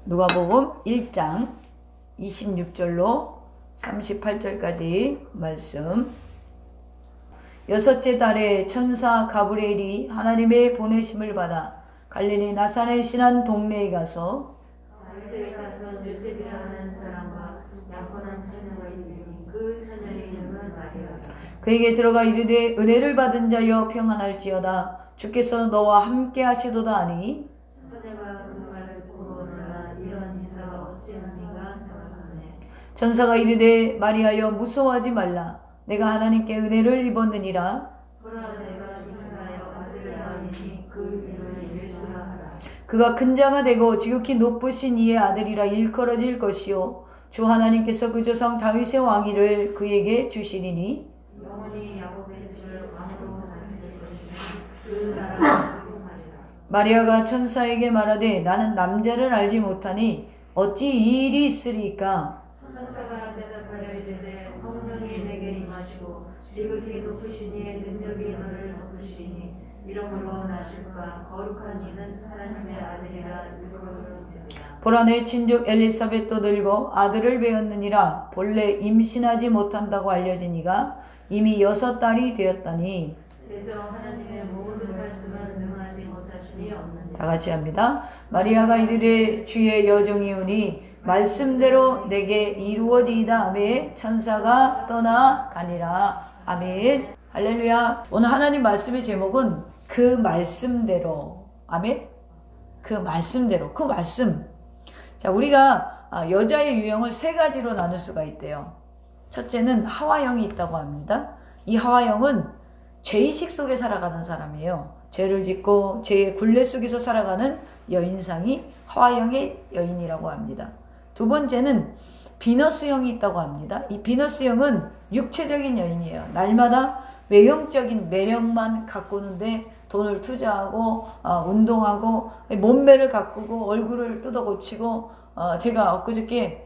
누가복음 1장 26절로 38절까지 말씀. 여섯째 달에 천사 가브리엘이 하나님의 보내심을 받아 갈릴리 나사렛이란 동네에 가서 다윗의 자손 요셉이라는 사람과 약혼한 처녀가 있으니 그 처녀의 이름은 마리아라. 그에게 들어가 이르되 은혜를 받은 자여 평안할지어다 주께서 너와 함께 하시도다 하니 처녀가 그 말을 듣고 놀라 이런 인사가 어찌 합니까 생각하네. 천사가 이르되 마리아여 무서워하지 말라 내가 하나님께 은혜를 입었느니라. 보라 내가 잉태하여 아들을 낳으니 그 이름을 예수라 하라. 그가 큰 자가 되고 지극히 높으신 이의 아들이라 일컬어질 것이요 주 하나님께서 그 조상 다윗의 왕위를 그에게 주시리니 영원히 야곱의 집을 왕으로 다스릴 것이니 그 나라가 복종하리라. 마리아가 천사에게 말하되 나는 남자를 알지 못하니 어찌 이 일이 있으리까. 천사가 대답하여 이르되 성령이 내게 임하시고 지극히 높으신 이의 능력이 너를 덮으시니 이러므로 나실까 거룩한 이는 하나님의 아들이라 일컬어질지니라. 보라 내 친족 엘리사벳도 늙어 아들을 배었느니라. 본래 임신하지 못한다고 알려지니가 이미 6달이 되었다니. 대저 하나님의 모든 말씀은 능하지 못하시니 없느니라. 다 같이 합니다. 마리아가 이르되 주의 여종이오니 말씀대로 내게 이루어지이다 하매 천사가 떠나가니라. 아멘. 할렐루야. 오늘 하나님 말씀의 제목은 그 말씀대로. 아멘. 그 말씀대로. 그 말씀. 자, 우리가 여자의 유형을 3가지로 나눌 수가 있대요. 첫째는 하와형이 있다고 합니다. 이 하와형은 죄의식 속에 살아가는 사람이에요. 죄를 짓고 죄의 굴레 속에서 살아가는 여인상이 하와형의 여인이라고 합니다. 두 번째는 비너스형이 있다고 합니다. 이 비너스형은 육체적인 여인이에요. 날마다 외형적인 매력만 가꾸는데 돈을 투자하고 운동하고 몸매를 가꾸고 얼굴을 뜯어 고치고 제가 엊그저께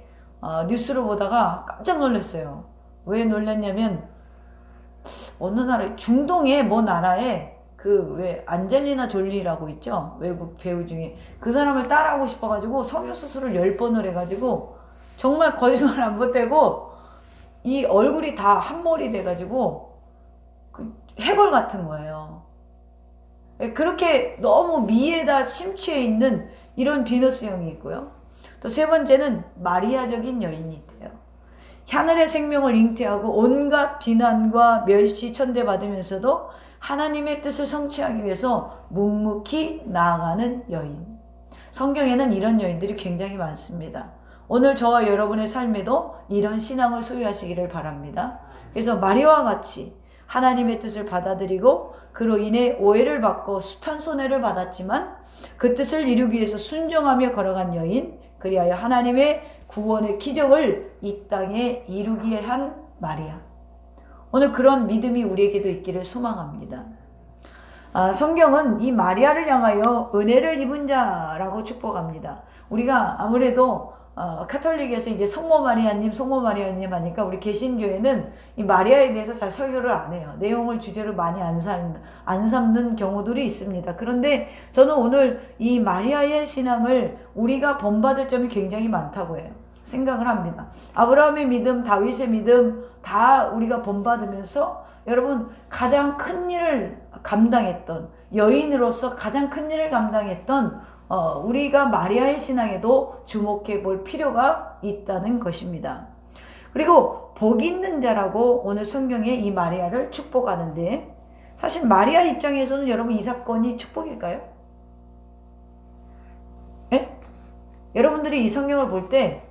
뉴스를 보다가 깜짝 놀랐어요. 왜 놀랐냐면 어느 나라 중동의 뭐 나라에 그 왜 안젤리나 졸리라고 있죠, 외국 배우 중에. 그 사람을 따라하고 싶어가지고 성형수술을 10번을 해가지고 정말 거짓말 안 보태고 이 얼굴이 다 한몰이 돼가지고 그 해골 같은 거예요. 그렇게 너무 미에다 심취해 있는 이런 비너스형이 있고요. 또 세 번째는 마리아적인 여인이 있대요. 하늘의 생명을 잉태하고 온갖 비난과 멸시 천대받으면서도 하나님의 뜻을 성취하기 위해서 묵묵히 나아가는 여인. 성경에는 이런 여인들이 굉장히 많습니다. 오늘 저와 여러분의 삶에도 이런 신앙을 소유하시기를 바랍니다. 그래서 마리아와 같이 하나님의 뜻을 받아들이고 그로 인해 오해를 받고 숱한 손해를 받았지만 그 뜻을 이루기 위해서 순종하며 걸어간 여인, 그리하여 하나님의 구원의 기적을 이 땅에 이루게 한 마리아. 오늘 그런 믿음이 우리에게도 있기를 소망합니다. 성경은 이 마리아를 향하여 은혜를 입은 자라고 축복합니다. 우리가 아무래도 카톨릭에서 이제 성모 마리아님 하니까 우리 개신교회는 이 마리아에 대해서 잘 설교를 안 해요. 내용을 주제로 많이 안 삼는 경우들이 있습니다. 그런데 저는 오늘 이 마리아의 신앙을 우리가 본받을 점이 굉장히 많다고 해요. 생각을 합니다. 아브라함의 믿음, 다윗의 믿음 다 우리가 본받으면서 여러분 가장 큰 일을 감당했던 여인으로서 가장 큰 일을 감당했던 우리가 마리아의 신앙에도 주목해 볼 필요가 있다는 것입니다. 그리고 복 있는 자라고 오늘 성경에 이 마리아를 축복하는데 사실 마리아 입장에서는 여러분 이 사건이 축복일까요? 예? 여러분들이 이 성경을 볼 때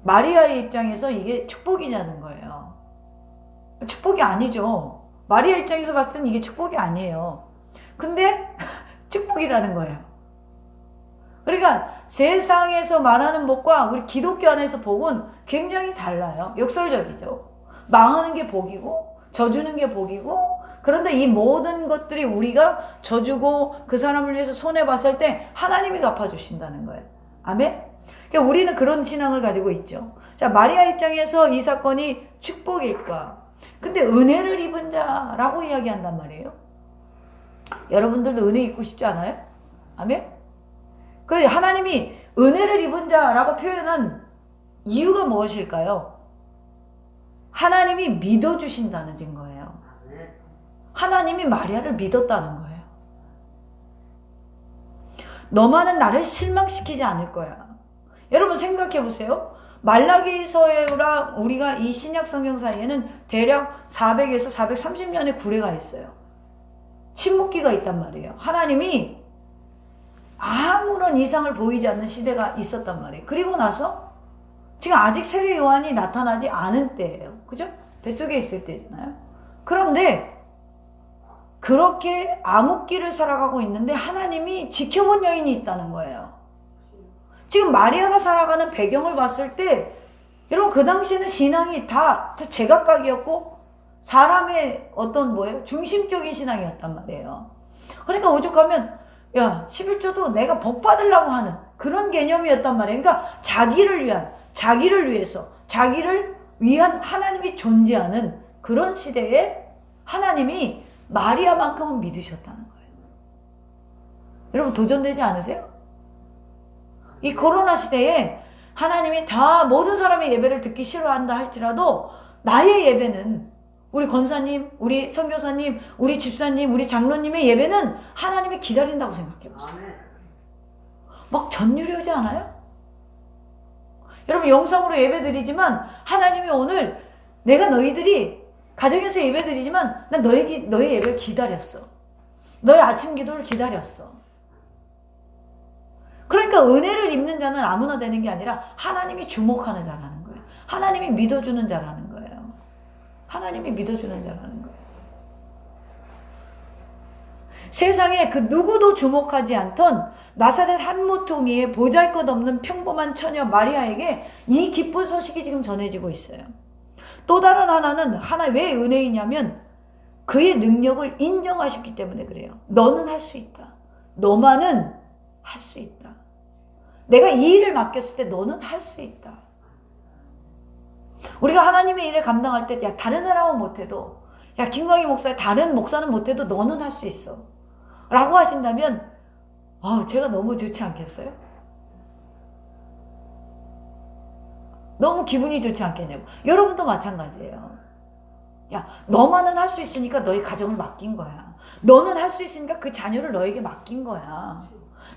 마리아의 입장에서 이게 축복이냐는 거예요. 축복이 아니죠. 마리아 입장에서 봤을 땐 이게 축복이 아니에요. 근데 축복이라는 거예요. 그러니까 세상에서 말하는 복과 우리 기독교 안에서 복은 굉장히 달라요. 역설적이죠. 망하는 게 복이고 져주는 게 복이고, 그런데 이 모든 것들이 우리가 져주고 그 사람을 위해서 손해봤을 때 하나님이 갚아주신다는 거예요. 아멘? 그러니까 우리는 그런 신앙을 가지고 있죠. 자, 마리아 입장에서 이 사건이 축복일까? 근데 은혜를 입은 자라고 이야기한단 말이에요. 여러분들도 은혜 입고 싶지 않아요? 아멘? 그 하나님이 은혜를 입은 자라고 표현한 이유가 무엇일까요? 하나님이 믿어주신다는 증거예요. 하나님이 마리아를 믿었다는 거예요. 너만은 나를 실망시키지 않을 거야. 여러분 생각해 보세요. 말라기서랑 우리가 이 신약 성경 사이에는 대략 400에서 430년의 구례가 있어요. 침묵기가 있단 말이에요. 하나님이 아무런 이상을 보이지 않는 시대가 있었단 말이에요. 그리고 나서 지금 아직 세례 요한이 나타나지 않은 때예요. 그죠? 뱃속에 있을 때잖아요. 그런데 그렇게 암흑기를 살아가고 있는데 하나님이 지켜본 여인이 있다는 거예요. 지금 마리아가 살아가는 배경을 봤을 때 여러분 그 당시에는 신앙이 다 제각각이었고 사람의 어떤 뭐예요? 중심적인 신앙이었단 말이에요. 그러니까 오죽하면 야 11조도 내가 복 받으려고 하는 그런 개념이었단 말이에요. 그러니까 자기를 위한, 자기를 위해서, 자기를 위한 하나님이 존재하는 그런 시대에 하나님이 마리아만큼은 믿으셨다는 거예요. 여러분 도전되지 않으세요? 이 코로나 시대에 하나님이 다 모든 사람의 예배를 듣기 싫어한다 할지라도 나의 예배는 우리 권사님, 우리 선교사님, 우리 집사님, 우리 장로님의 예배는 하나님이 기다린다고 생각해 보세요. 막 전율이 않아요? 여러분 영상으로 예배 드리지만 하나님이 오늘 내가 너희들이 가정에서 예배 드리지만 난 너의 예배를 기다렸어. 너의 아침 기도를 기다렸어. 그러니까 은혜를 입는 자는 아무나 되는 게 아니라 하나님이 주목하는 자라는 거예요. 하나님이 믿어주는 자라는 거예요. 하나님이 믿어주는 자라는 거예요. 세상에 그 누구도 주목하지 않던 나사렛 한 모퉁이에 보잘것없는 평범한 처녀 마리아에게 이 기쁜 소식이 지금 전해지고 있어요. 또 다른 하나는 왜 은혜이냐면 그의 능력을 인정하셨기 때문에 그래요. 너는 할 수 있다. 너만은 할 수 있다. 내가 이 일을 맡겼을 때 너는 할 수 있다. 우리가 하나님의 일을 감당할 때 야 다른 사람은 못해도 야 김광희 목사 다른 목사는 못해도 너는 할 수 있어 라고 하신다면 제가 너무 좋지 않겠어요? 너무 기분이 좋지 않겠냐고. 여러분도 마찬가지예요. 야 너만은 할 수 있으니까 너희 가정을 맡긴 거야. 너는 할 수 있으니까 그 자녀를 너에게 맡긴 거야.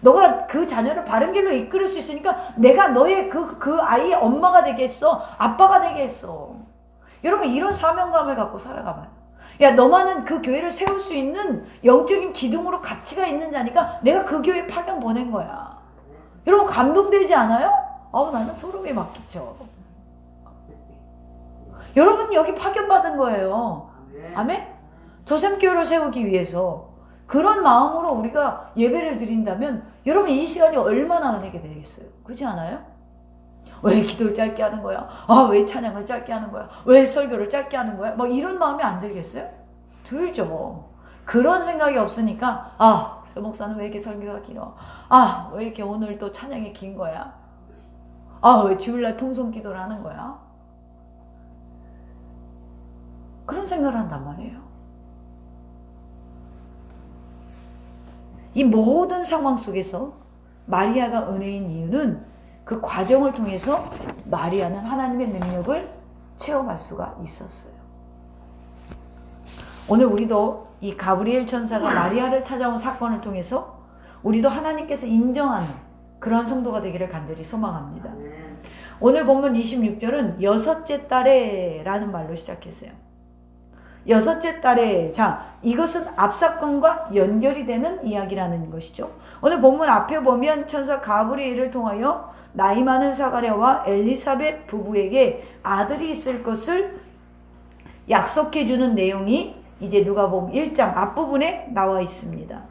너가 그 자녀를 바른 길로 이끌을 수 있으니까 내가 너의 그 아이의 엄마가 되겠어. 아빠가 되겠어. 여러분 이런 사명감을 갖고 살아가봐요. 야 너만은 그 교회를 세울 수 있는 영적인 기둥으로 가치가 있는 자니까 내가 그 교회에 파견 보낸 거야. 여러분 감동되지 않아요? 나는 소름이 막 끼쳐. 여러분 여기 파견 받은 거예요. 아멘? 저샘교회를 세우기 위해서 그런 마음으로 우리가 예배를 드린다면 여러분 이 시간이 얼마나 은혜가 되겠어요? 그렇지 않아요? 왜 기도를 짧게 하는 거야? 왜 찬양을 짧게 하는 거야? 왜 설교를 짧게 하는 거야? 이런 마음이 안 들겠어요? 들죠. 그런 생각이 없으니까 저 목사는 왜 이렇게 설교가 길어? 왜 이렇게 오늘 또 찬양이 긴 거야? 왜 주일날 통성 기도를 하는 거야? 그런 생각을 한단 말이에요. 이 모든 상황 속에서 마리아가 은혜인 이유는 그 과정을 통해서 마리아는 하나님의 능력을 체험할 수가 있었어요. 오늘 우리도 이 가브리엘 천사가 마리아를 찾아온 사건을 통해서 우리도 하나님께서 인정하는 그런 성도가 되기를 간절히 소망합니다. 오늘 본문 26절은 여섯째 딸에 라는 말로 시작했어요. 여섯째 딸에, 이것은 앞사건과 연결이 되는 이야기라는 것이죠. 오늘 본문 앞에 보면 천사 가브리엘을 통하여 나이 많은 사가랴와 엘리사벳 부부에게 아들이 있을 것을 약속해주는 내용이 이제 누가복음 1장 앞부분에 나와 있습니다.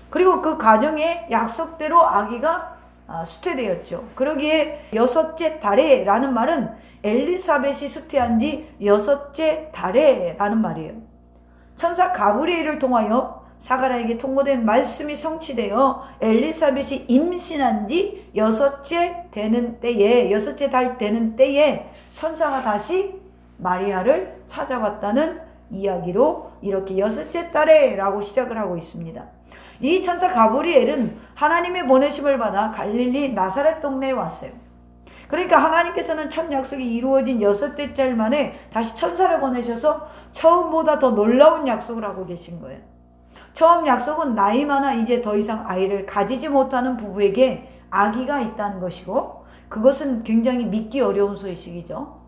그리고 그 가정에 약속대로 아기가 수태되었죠. 그러기에 여섯째 달에 라는 말은 엘리사벳이 수태한 지 여섯째 달에 라는 말이에요. 천사 가브리엘을 통하여 사가랴에게 통고된 말씀이 성취되어 엘리사벳이 임신한 지 여섯째 달 되는 때에 천사가 다시 마리아를 찾아왔다는 이야기로 이렇게 여섯째 달에 라고 시작을 하고 있습니다. 이 천사 가브리엘은 하나님의 보내심을 받아 갈릴리 나사렛 동네에 왔어요. 그러니까 하나님께서는 첫 약속이 이루어진 6대째 만에 다시 천사를 보내셔서 처음보다 더 놀라운 약속을 하고 계신 거예요. 처음 약속은 나이 많아 이제 더 이상 아이를 가지지 못하는 부부에게 아기가 있다는 것이고, 그것은 굉장히 믿기 어려운 소식이죠.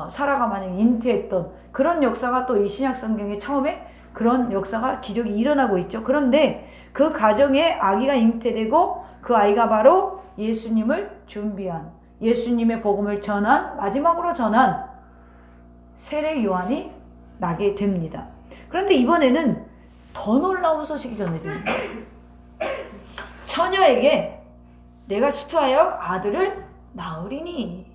사라가 만약 잉태했던 그런 역사가 또 이 신약 성경에 처음에 그런 역사가 기적이 일어나고 있죠. 그런데 그 가정에 아기가 잉태되고 그 아이가 바로 예수님을 준비한, 예수님의 복음을 전한, 마지막으로 전한 세례 요한이 나게 됩니다. 그런데 이번에는 더 놀라운 소식이 전해집니다. 처녀에게 내가 수투하여 아들을 낳으리니.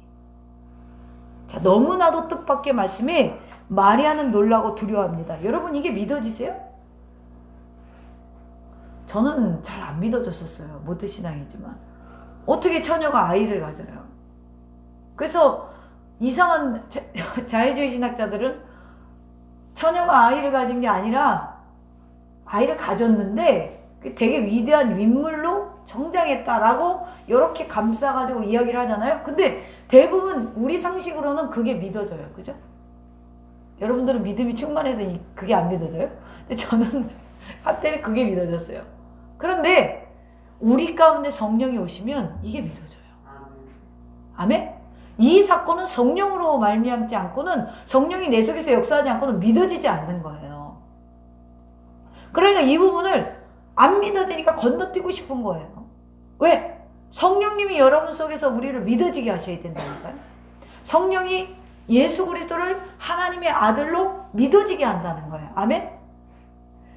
자, 너무나도 뜻밖의 말씀이 마리아는 놀라고 두려워합니다. 여러분, 이게 믿어지세요? 저는 잘 안 믿어졌었어요. 모태신앙이지만. 어떻게 처녀가 아이를 가져요? 그래서 이상한 자유주의 신학자들은 처녀가 아이를 가진 게 아니라 아이를 가졌는데 되게 위대한 인물로 성장했다라고 이렇게 감싸가지고 이야기를 하잖아요. 근데 대부분 우리 상식으로는 그게 믿어져요. 그죠? 여러분들은 믿음이 충만해서 그게 안 믿어져요? 근데 저는 한때는 그게 믿어졌어요. 그런데 우리 가운데 성령이 오시면 이게 믿어져요. 아멘? 이 사건은 성령으로 말미암지 않고는, 성령이 내 속에서 역사하지 않고는 믿어지지 않는 거예요. 그러니까 이 부분을 안 믿어지니까 건너뛰고 싶은 거예요. 왜? 성령님이 여러분 속에서 우리를 믿어지게 하셔야 된다니까요. 성령이 예수 그리스도를 하나님의 아들로 믿어지게 한다는 거예요. 아멘?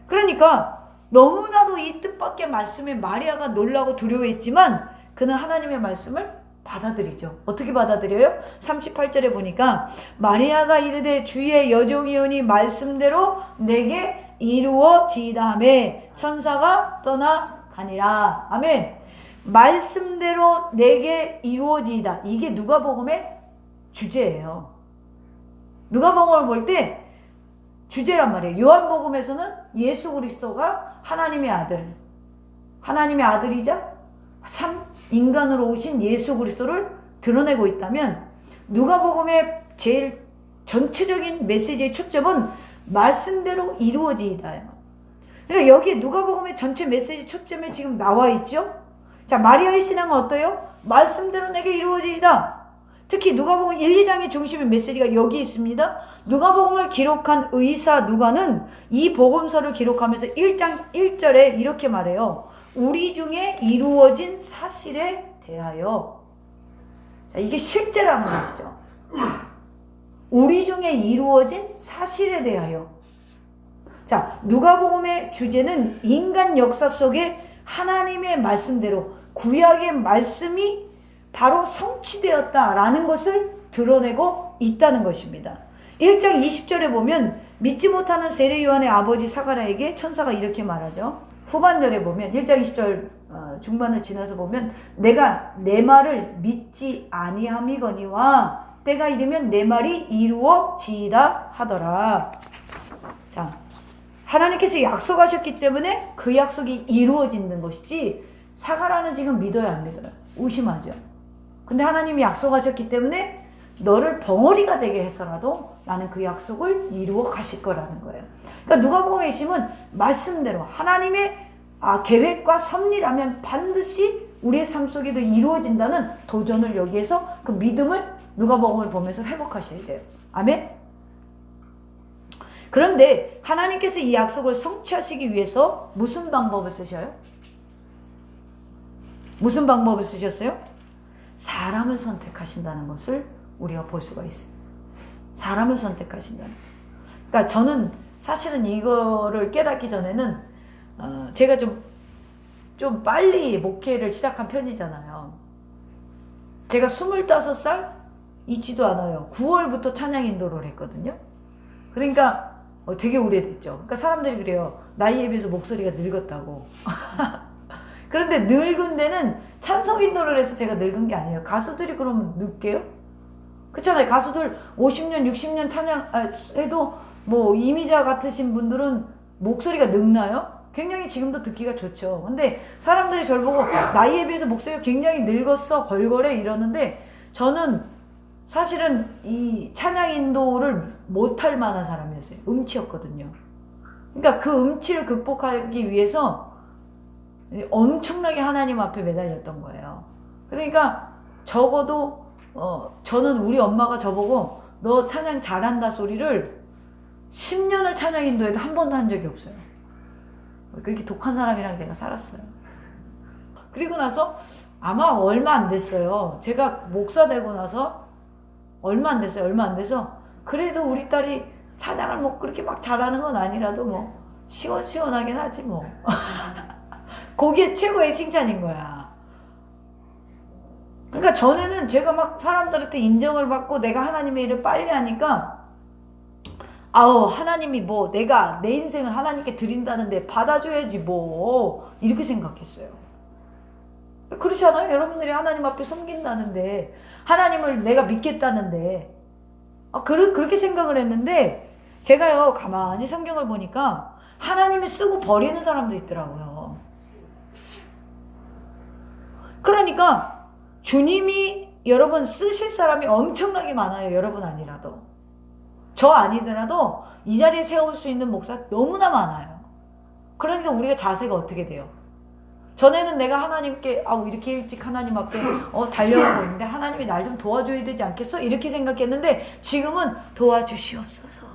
그러니까 너무나도 이 뜻밖의 말씀에 마리아가 놀라고 두려워했지만 그는 하나님의 말씀을 받아들이죠. 어떻게 받아들여요? 38절에 보니까 마리아가 이르되 주의 여종이오니 말씀대로 내게 이루어지이다 하며 천사가 떠나가니라. 아멘. 말씀대로 내게 이루어지이다. 이게 누가복음의 주제예요. 누가복음을 볼 때 주제란 말이에요. 요한복음에서는 예수 그리스도가 하나님의 아들, 하나님의 아들이자 참 인간으로 오신 예수 그리스도를 드러내고 있다면, 누가복음의 제일 전체적인 메시지의 초점은 말씀대로 이루어지이다요. 그러니까 여기 누가복음의 전체 메시지 초점에 지금 나와 있죠. 자, 마리아의 신앙은 어때요? 말씀대로 내게 이루어지이다. 특히 누가복음 1, 2장의 중심의 메시지가 여기 있습니다. 누가복음을 기록한 의사 누가는 이 복음서를 기록하면서 1장 1절에 이렇게 말해요. 우리 중에 이루어진 사실에 대하여. 자, 이게 실제라는 것이죠. 우리 중에 이루어진 사실에 대하여. 자, 누가복음의 주제는 인간 역사 속에 하나님의 말씀대로 구약의 말씀이 바로 성취되었다라는 것을 드러내고 있다는 것입니다. 1장 20절에 보면 믿지 못하는 세례 요한의 아버지 사가랴에게 천사가 이렇게 말하죠. 후반절에 보면 1장 20절 중반을 지나서 보면 내가 내 말을 믿지 아니함이거니와 때가 이르면 내 말이 이루어지이다 하더라. 자, 하나님께서 약속하셨기 때문에 그 약속이 이루어지는 것이지, 사가랴는 지금 믿어요, 안 믿어요? 의심하죠. 근데 하나님이 약속하셨기 때문에 너를 벙어리가 되게 해서라도 나는 그 약속을 이루어 가실 거라는 거예요. 그러니까 누가복음의 핵심은 말씀대로 하나님의 계획과 섭리라면 반드시 우리의 삶 속에도 이루어진다는 도전을 여기에서, 그 믿음을 누가복음을 보면서 회복하셔야 돼요. 아멘? 그런데 하나님께서 이 약속을 성취하시기 위해서 무슨 방법을 쓰셔요? 무슨 방법을 쓰셨어요? 사람을 선택하신다는 것을 우리가 볼 수가 있어요. 사람을 선택하신다는. 그러니까 저는 사실은 이거를 깨닫기 전에는 제가 좀 빨리 목회를 시작한 편이잖아요. 제가 25살 있지도 않아요. 9월부터 찬양 인도를 했거든요. 그러니까 되게 오래됐죠. 그러니까 사람들이 그래요. 나이에 비해서 목소리가 늙었다고. 그런데 늙은 데는 찬송 인도를 해서 제가 늙은 게 아니에요. 가수들이 그러면 늙게요? 그렇잖아요. 가수들 50년, 60년 찬양 해도 뭐 이미자 같으신 분들은 목소리가 늙나요? 굉장히 지금도 듣기가 좋죠. 근데 사람들이 저를 보고 나이에 비해서 목소리가 굉장히 늙었어 걸걸해 이러는데 저는 사실은 이 찬양 인도를 못할 만한 사람이었어요. 음치였거든요. 그러니까 그 음치를 극복하기 위해서 엄청나게 하나님 앞에 매달렸던 거예요. 그러니까 적어도 저는 우리 엄마가 저보고 너 찬양 잘한다 소리를 10년을 찬양 인도에도 한 번도 한 적이 없어요. 그렇게 독한 사람이랑 제가 살았어요. 그리고 나서 아마 얼마 안 됐어요. 제가 목사 되고 나서 얼마 안 됐어요. 얼마 안 돼서 그래도 우리 딸이 찬양을 뭐 그렇게 막 잘하는 건 아니라도 뭐 시원시원하긴 하지 뭐. 그게 최고의 칭찬인 거야. 그러니까 전에는 제가 막 사람들한테 인정을 받고 내가 하나님의 일을 빨리 하니까 아우 하나님이 뭐 내가 내 인생을 하나님께 드린다는데 받아줘야지 뭐 이렇게 생각했어요. 그렇지 않아요? 여러분들이 하나님 앞에 섬긴다는데 하나님을 내가 믿겠다는데 그렇게 생각을 했는데 제가요 가만히 성경을 보니까 하나님이 쓰고 버리는 사람도 있더라고요. 그러니까 주님이 여러분 쓰실 사람이 엄청나게 많아요. 여러분 아니라도 저 아니더라도 이 자리에 세울 수 있는 목사 너무나 많아요. 그러니까 우리가 자세가 어떻게 돼요? 전에는 내가 하나님께 이렇게 일찍 하나님 앞에 달려가고 있는데 하나님이 날 좀 도와줘야 되지 않겠어? 이렇게 생각했는데 지금은 도와주시옵소서.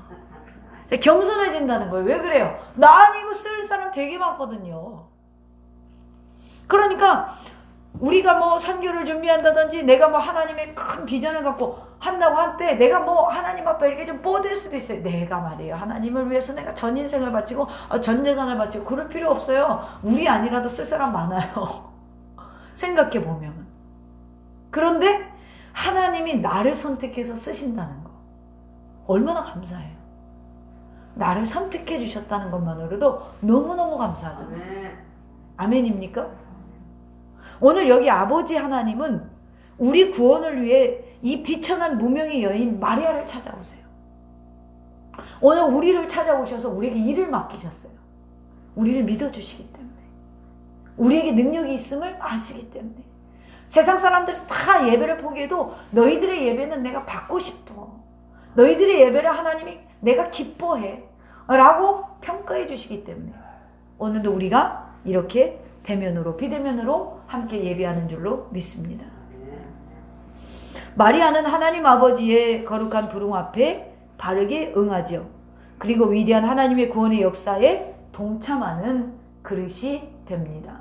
겸손해진다는 거예요. 왜 그래요? 나 아니고 쓸 사람 되게 많거든요. 그러니까 우리가 뭐 선교를 준비한다든지 내가 뭐 하나님의 큰 비전을 갖고 한다고 할 때 내가 뭐 하나님 앞에 이렇게 좀 뻗을 수도 있어요. 내가 말이에요. 하나님을 위해서 내가 전 인생을 바치고 전 재산을 바치고 그럴 필요 없어요. 우리 아니라도 쓸 사람 많아요. 생각해 보면. 그런데 하나님이 나를 선택해서 쓰신다는 거. 얼마나 감사해요. 나를 선택해 주셨다는 것만으로도 너무너무 감사하잖아요. 아멘입니까? 오늘 여기 아버지 하나님은 우리 구원을 위해 이 비천한 무명의 여인 마리아를 찾아오세요. 오늘 우리를 찾아오셔서 우리에게 일을 맡기셨어요. 우리를 믿어주시기 때문에. 우리에게 능력이 있음을 아시기 때문에. 세상 사람들이 다 예배를 포기해도 너희들의 예배는 내가 받고 싶어. 너희들의 예배를 하나님이 내가 기뻐해. 라고 평가해 주시기 때문에. 오늘도 우리가 이렇게 대면으로 비대면으로 함께 예배하는 줄로 믿습니다. 마리아는 하나님 아버지의 거룩한 부름 앞에 바르게 응하죠. 그리고 위대한 하나님의 구원의 역사에 동참하는 그릇이 됩니다.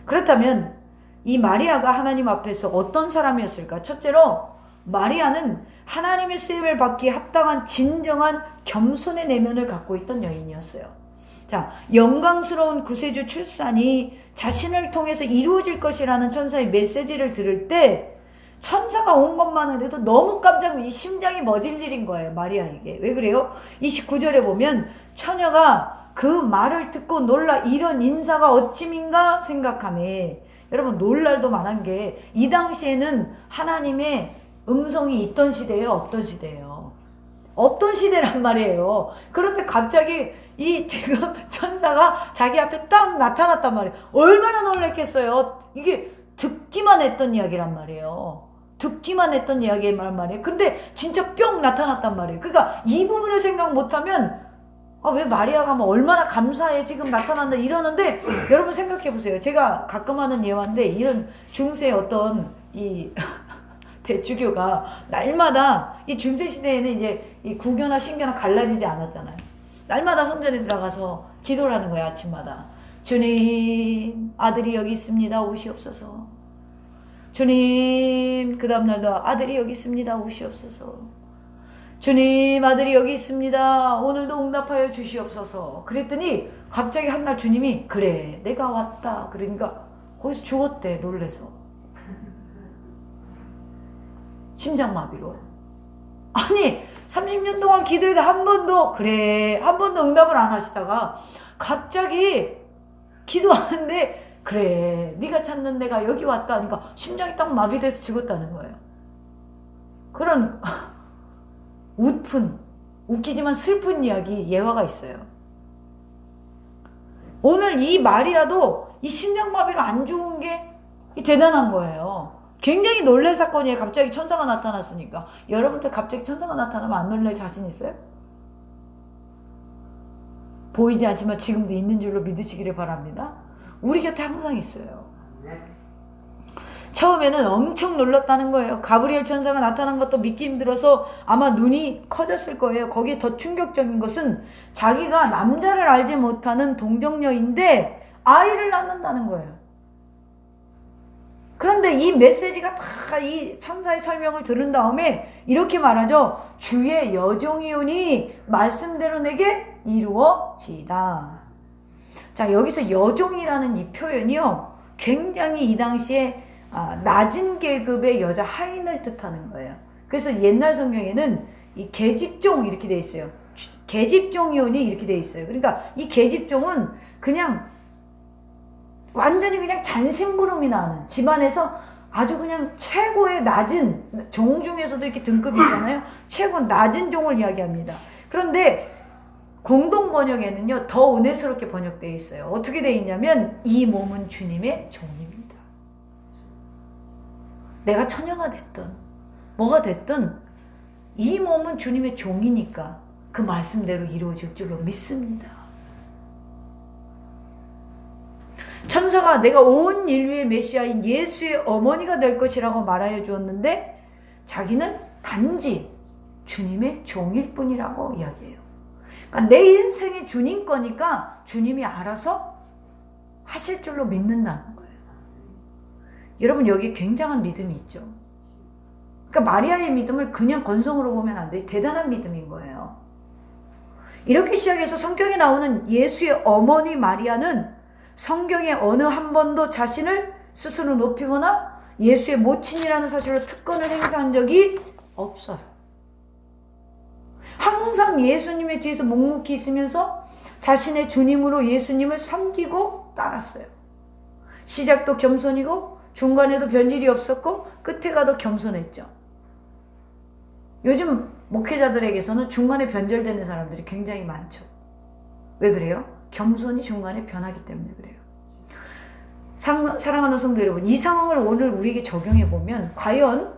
그렇다면 이 마리아가 하나님 앞에서 어떤 사람이었을까? 첫째로 마리아는 하나님의 쓰임을 받기에 합당한 진정한 겸손의 내면을 갖고 있던 여인이었어요. 자, 영광스러운 구세주 출산이 자신을 통해서 이루어질 것이라는 천사의 메시지를 들을 때 천사가 온 것만 해도 너무 깜짝 놀라서 심장이 멎을 일인 거예요. 마리아에게. 왜 그래요? 29절에 보면 처녀가 그 말을 듣고 놀라 이런 인사가 어찌민가 생각하매. 여러분 놀랄도 만한 게 이 당시에는 하나님의 음성이 있던 시대예요? 없던 시대예요? 없던 시대란 말이에요. 그런데 갑자기 이 지금 천사가 자기 앞에 딱 나타났단 말이에요. 얼마나 놀랐겠어요. 이게 듣기만 했던 이야기란 말이에요. 듣기만 했던 이야기란 말이에요. 근데 진짜 뿅 나타났단 말이에요. 그러니까 이 부분을 생각 못하면 왜 마리아가 뭐 얼마나 감사해 지금 나타난다 이러는데 여러분 생각해 보세요. 제가 가끔 하는 예화인데 이런 중세 어떤 이 대주교가 날마다 이 중세 시대에는 이제 이 구교나 신교나 갈라지지 않았잖아요. 날마다 성전에 들어가서 기도를 하는 거예요. 아침마다. 주님 아들이 여기 있습니다. 오시옵소서. 주님 그 다음날도 아들이 여기 있습니다. 오시옵소서. 주님 아들이 여기 있습니다. 오늘도 응답하여 주시옵소서. 그랬더니 갑자기 한날 주님이 그래 내가 왔다. 그러니까 거기서 죽었대. 놀래서. 심장마비로. 아니 30년 동안 기도해도 한 번도 응답을 안 하시다가 갑자기 기도하는데 그래 네가 찾는 내가 여기 왔다 하니까 심장이 딱 마비돼서 죽었다는 거예요. 그런 웃기지만 슬픈 이야기 예화가 있어요. 오늘 이 마리아도 이 심장마비로 안 죽은 게 대단한 거예요. 굉장히 놀랄 사건이에요. 갑자기 천사가 나타났으니까. 여러분들 갑자기 천사가 나타나면 안 놀랄 자신 있어요? 보이지 않지만 지금도 있는 줄로 믿으시기를 바랍니다. 우리 곁에 항상 있어요. 처음에는 엄청 놀랐다는 거예요. 가브리엘 천사가 나타난 것도 믿기 힘들어서 아마 눈이 커졌을 거예요. 거기에 더 충격적인 것은 자기가 남자를 알지 못하는 동정녀인데 아이를 낳는다는 거예요. 그런데 이 메시지가 다 이 천사의 설명을 들은 다음에 이렇게 말하죠. 주의 여종이오니 말씀대로 내게 이루어지이다. 자, 여기서 여종이라는 이 표현이요, 굉장히 이 당시에 낮은 계급의 여자 하인을 뜻하는 거예요. 그래서 옛날 성경에는 이 계집종 이렇게 돼 있어요. 계집종이오니 이렇게 돼 있어요. 그러니까 이 계집종은 그냥 완전히 그냥 잔심부름이 나는 집안에서 아주 그냥 최고의 낮은 종 중에서도 이렇게 등급이 있잖아요. 최고 낮은 종을 이야기합니다. 그런데 공동 번역에는요, 더 은혜스럽게 번역되어 있어요. 어떻게 되어 있냐면 이 몸은 주님의 종입니다. 내가 처녀가 됐든 뭐가 됐든 이 몸은 주님의 종이니까 그 말씀대로 이루어질 줄로 믿습니다. 천사가 내가 온 인류의 메시아인 예수의 어머니가 될 것이라고 말하여 주었는데 자기는 단지 주님의 종일 뿐이라고 이야기해요. 그러니까 내 인생이 주님 거니까 주님이 알아서 하실 줄로 믿는다는 거예요. 여러분, 여기에 굉장한 믿음이 있죠. 그러니까 마리아의 믿음을 그냥 건성으로 보면 안 돼요. 대단한 믿음인 거예요. 이렇게 시작해서 성경에 나오는 예수의 어머니 마리아는 성경에 어느 한 번도 자신을 스스로 높이거나 예수의 모친이라는 사실로 특권을 행사한 적이 없어요. 항상 예수님의 뒤에서 묵묵히 있으면서 자신의 주님으로 예수님을 섬기고 따랐어요. 시작도 겸손이고 중간에도 변질이 없었고 끝에 가도 겸손했죠. 요즘 목회자들에게서는 중간에 변절되는 사람들이 굉장히 많죠. 왜 그래요? 겸손이 중간에 변하기 때문에 그래요. 사랑하는 성도 여러분, 이 상황을 오늘 우리에게 적용해 보면 과연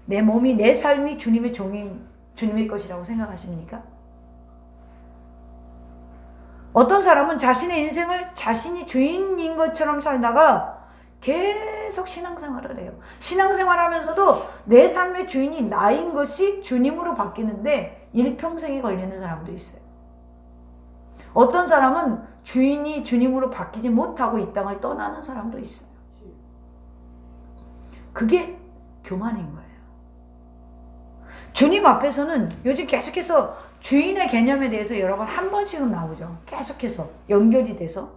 내 몸이, 내 삶이 주님의 종인, 주님의 것이라고 생각하십니까? 어떤 사람은 자신의 인생을 자신이 주인인 것처럼 살다가 계속 신앙생활을 해요. 신앙생활 하면서도 내 삶의 주인이 나인 것이 주님으로 바뀌는데 일평생이 걸리는 사람도 있어요. 어떤 사람은 주인이 주님으로 바뀌지 못하고 이 땅을 떠나는 사람도 있어요. 그게 교만인 거예요. 주님 앞에서는 요즘 계속해서 주인의 개념에 대해서 여러 번 한 번씩은 나오죠. 계속해서 연결이 돼서.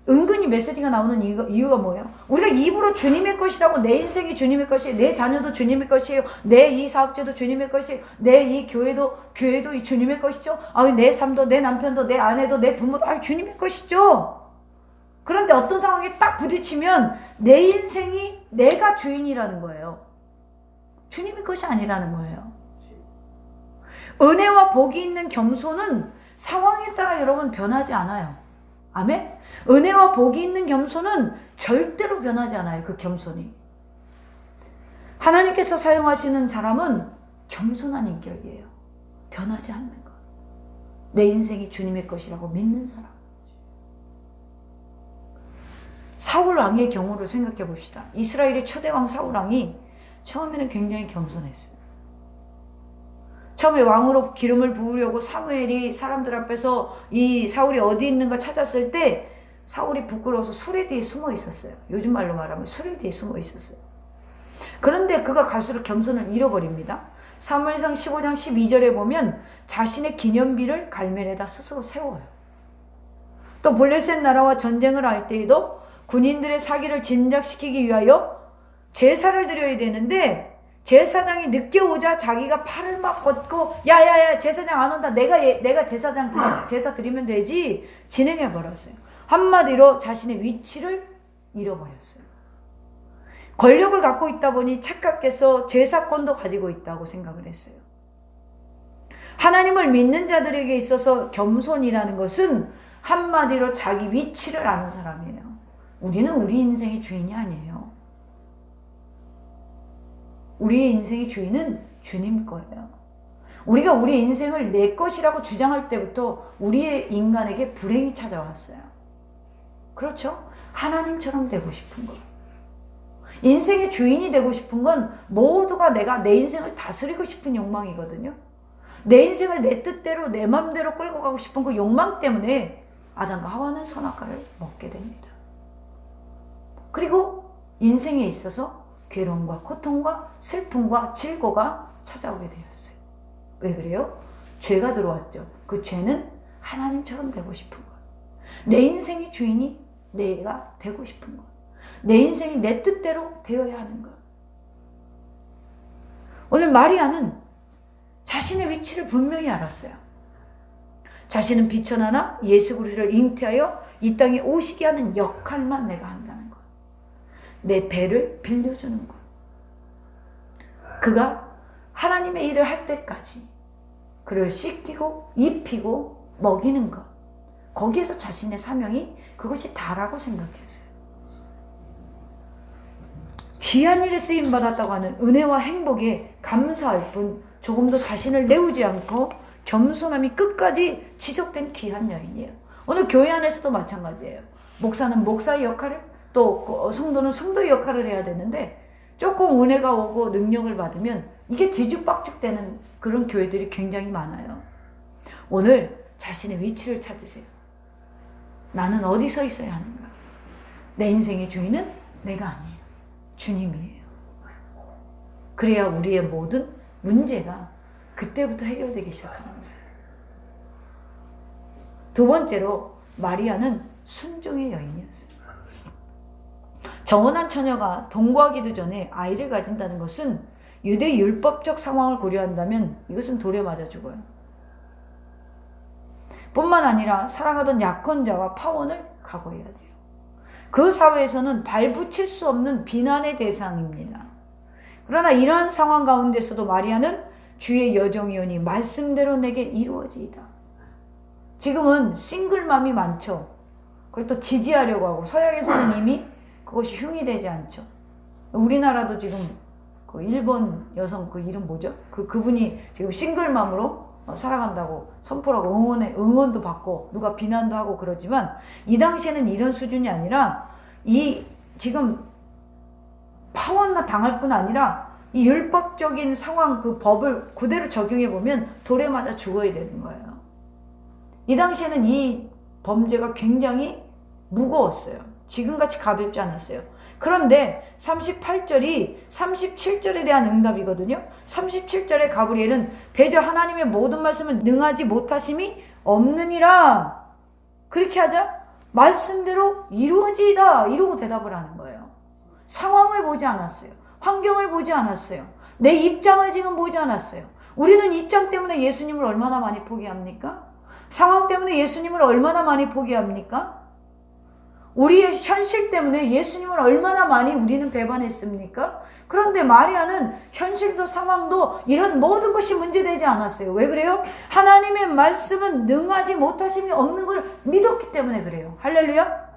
은근히 메시지가 나오는 이유가 뭐예요? 우리가 입으로 주님의 것이라고, 내 인생이 주님의 것이에요, 내 자녀도 주님의 것이에요, 내 이 사업체도 주님의 것이에요, 내 이 교회도 이 주님의 것이죠. 내 삶도, 내 남편도, 내 아내도, 내 부모도 주님의 것이죠. 그런데 어떤 상황에 딱 부딪히면 내 인생이 내가 주인이라는 거예요. 주님의 것이 아니라는 거예요. 은혜와 복이 있는 겸손은 상황에 따라 여러분 변하지 않아요. 아멘? 은혜와 복이 있는 겸손은 절대로 변하지 않아요. 그 겸손이. 하나님께서 사용하시는 사람은 겸손한 인격이에요. 변하지 않는 것. 내 인생이 주님의 것이라고 믿는 사람. 사울 왕의 경우를 생각해 봅시다. 이스라엘의 초대왕 사울 왕이 처음에는 굉장히 겸손했어요. 처음에 왕으로 기름을 부으려고 사무엘이 사람들 앞에서 이 사울이 어디 있는가 찾았을 때 사울이 부끄러워서 수레 뒤에 숨어 있었어요. 요즘 말로 말하면 수레 뒤에 숨어 있었어요. 그런데 그가 갈수록 겸손을 잃어버립니다. 사무엘상 15장 12절에 보면 자신의 기념비를 갈멜에다 스스로 세워요. 또 블레셋 나라와 전쟁을 할 때에도 군인들의 사기를 진작시키기 위하여 제사를 드려야 되는데 제사장이 늦게 오자 자기가 팔을 막 걷고 야야야 제사장 안 온다, 내가 제사 드리면 되지, 진행해 버렸어요. 한마디로 자신의 위치를 잃어버렸어요. 권력을 갖고 있다 보니 착각해서 제사권도 가지고 있다고 생각을 했어요. 하나님을 믿는 자들에게 있어서 겸손이라는 것은 한마디로 자기 위치를 아는 사람이에요. 우리는 우리 인생의 주인이 아니에요. 우리의 인생의 주인은 주님 거예요. 우리가 우리 인생을 내 것이라고 주장할 때부터 우리의 인간에게 불행이 찾아왔어요. 그렇죠? 하나님처럼 되고 싶은 것. 인생의 주인이 되고 싶은 건 모두가 내가 내 인생을 다스리고 싶은 욕망이거든요. 내 인생을 내 뜻대로 내 맘대로 끌고 가고 싶은 그 욕망 때문에 아담과 하와는 선악과를 먹게 됩니다. 그리고 인생에 있어서 괴로움과 고통과 슬픔과 질고가 찾아오게 되었어요. 왜 그래요? 죄가 들어왔죠. 그 죄는 하나님처럼 되고 싶은 것. 내 인생의 주인이 내가 되고 싶은 것. 내 인생이 내 뜻대로 되어야 하는 것. 오늘 마리아는 자신의 위치를 분명히 알았어요. 자신은 비천하나 예수 그리스도를 잉태하여 이 땅에 오시게 하는 역할만 내가 한다는 것. 내 배를 빌려주는 것. 그가 하나님의 일을 할 때까지 그를 씻기고 입히고 먹이는 것. 거기에서 자신의 사명이 그것이 다라고 생각했어요. 귀한 일에 쓰임받았다고 하는 은혜와 행복에 감사할 뿐 조금도 자신을 내우지 않고 겸손함이 끝까지 지속된 귀한 여인이에요. 오늘 교회 안에서도 마찬가지예요. 목사는 목사의 역할을, 또 성도는 성도의 역할을 해야 되는데 조금 은혜가 오고 능력을 받으면 이게 뒤죽박죽되는 그런 교회들이 굉장히 많아요. 오늘 자신의 위치를 찾으세요. 나는 어디 서 있어야 하는가? 내 인생의 주인은 내가 아니에요. 주님이에요. 그래야 우리의 모든 문제가 그때부터 해결되기 시작하는 거예요. 두 번째로 마리아는 순종의 여인이었어요. 정혼한 처녀가 동거하기도 전에 아이를 가진다는 것은 유대 율법적 상황을 고려한다면 이것은 돌에 맞아 죽어요. 뿐만 아니라 사랑하던 약혼자와 파혼을 각오해야 돼요. 그 사회에서는 발붙일 수 없는 비난의 대상입니다. 그러나 이러한 상황 가운데서도 마리아는 주의 여정이오니 말씀대로 내게 이루어지이다. 지금은 싱글맘이 많죠. 그걸 또 지지하려고 하고 서양에서는 이미 그것이 흉이 되지 않죠. 우리나라도 지금 그 일본 여성 그 이름 뭐죠? 그분이 지금 싱글맘으로 살아간다고 선포하고 응원도 받고 누가 비난도 하고 그러지만 이 당시에는 이런 수준이 아니라 이 지금 파혼나 당할 뿐 아니라 이 율법적인 상황 그 법을 그대로 적용해 보면 돌에 맞아 죽어야 되는 거예요. 이 당시에는 이 범죄가 굉장히 무거웠어요. 지금같이 가볍지 않았어요. 그런데 38절이 37절에 대한 응답이거든요. 37절에 가브리엘은 대저 하나님의 모든 말씀을 능하지 못하심이 없느니라. 그렇게 하자 말씀대로 이루어지이다 이러고 대답을 하는 거예요. 상황을 보지 않았어요. 환경을 보지 않았어요. 내 입장을 지금 보지 않았어요. 우리는 입장 때문에 예수님을 얼마나 많이 포기합니까? 상황 때문에 예수님을 얼마나 많이 포기합니까? 우리의 현실 때문에 예수님을 얼마나 많이 우리는 배반했습니까? 그런데 마리아는 현실도 상황도 이런 모든 것이 문제되지 않았어요. 왜 그래요? 하나님의 말씀은 능하지 못하심이 없는 걸 믿었기 때문에 그래요. 할렐루야.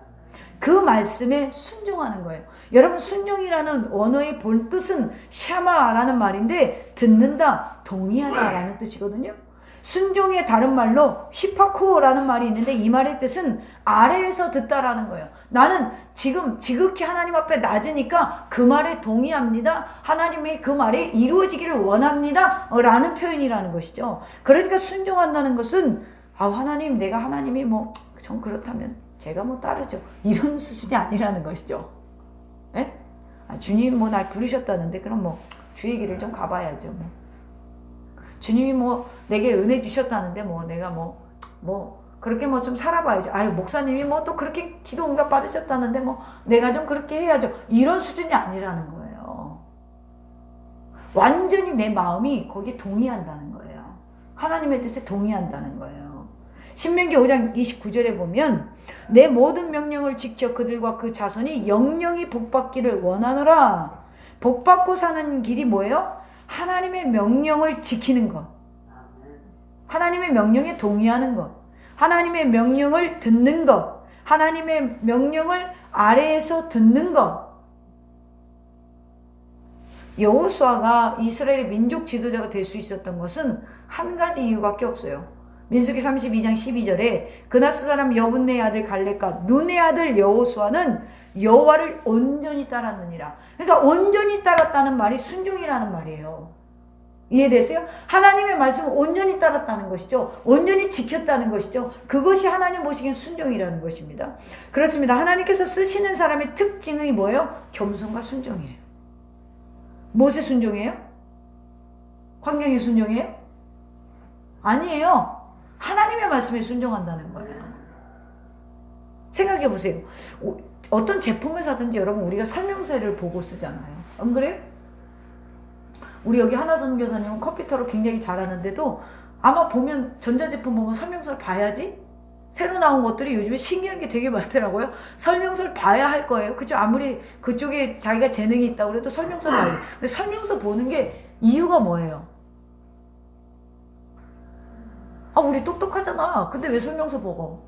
그 말씀에 순종하는 거예요. 여러분, 순종이라는 원어의 본 뜻은 샤마라는 말인데 듣는다, 동의하다라는 뜻이거든요. 순종의 다른 말로 히파쿠오라는 말이 있는데 이 말의 뜻은 아래에서 듣다라는 거예요. 나는 지금 지극히 하나님 앞에 낮으니까 그 말에 동의합니다. 하나님의 그 말이 이루어지기를 원합니다. 라는 표현이라는 것이죠. 그러니까 순종한다는 것은 하나님, 내가 하나님이 전 그렇다면 제가 따르죠. 이런 수준이 아니라는 것이죠. 예? 주님 날 부르셨다는데 그럼 주 얘기를 좀 가봐야죠. 주님이 내게 은혜 주셨다는데 내가 그렇게 좀 살아봐야죠. 목사님이 또 그렇게 기도 응답 받으셨다는데 내가 좀 그렇게 해야죠. 이런 수준이 아니라는 거예요. 완전히 내 마음이 거기에 동의한다는 거예요. 하나님의 뜻에 동의한다는 거예요. 신명기 5장 29절에 보면 내 모든 명령을 지켜 그들과 그 자손이 영영이 복받기를 원하노라. 복받고 사는 길이 뭐예요? 하나님의 명령을 지키는 것. 하나님의 명령에 동의하는 것. 하나님의 명령을 듣는 것, 하나님의 명령을 아래에서 듣는 것. 여호수아가 이스라엘의 민족 지도자가 될 수 있었던 것은 한 가지 이유밖에 없어요. 민수기 32장 12절에 그나스 사람 여분네의 아들 갈렙과 눈의 아들 여호수아는 여호와를 온전히 따랐느니라. 그러니까 온전히 따랐다는 말이 순종이라는 말이에요. 이해되세요? 하나님의 말씀을 온전히 따랐다는 것이죠. 온전히 지켰다는 것이죠. 그것이 하나님 보시기엔 순종이라는 것입니다. 그렇습니다. 하나님께서 쓰시는 사람의 특징이 뭐예요? 겸손과 순종이에요. 무엇에 순종해요? 환경에 순종해요? 아니에요. 하나님의 말씀에 순종한다는 거예요. 생각해 보세요. 어떤 제품을 사든지 여러분 우리가 설명서를 보고 쓰잖아요. 안 그래요? 우리 여기 하나 선교사님은 컴퓨터로 굉장히 잘하는데도 아마 보면 전자제품 보면 설명서를 봐야지. 새로 나온 것들이 요즘에 신기한 게 되게 많더라고요. 설명서를 봐야 할 거예요. 그죠? 아무리 그쪽에 자기가 재능이 있다고 그래도 설명서를 봐야 돼. 근데 설명서 보는 게 이유가 뭐예요? 우리 똑똑하잖아. 근데 왜 설명서 보고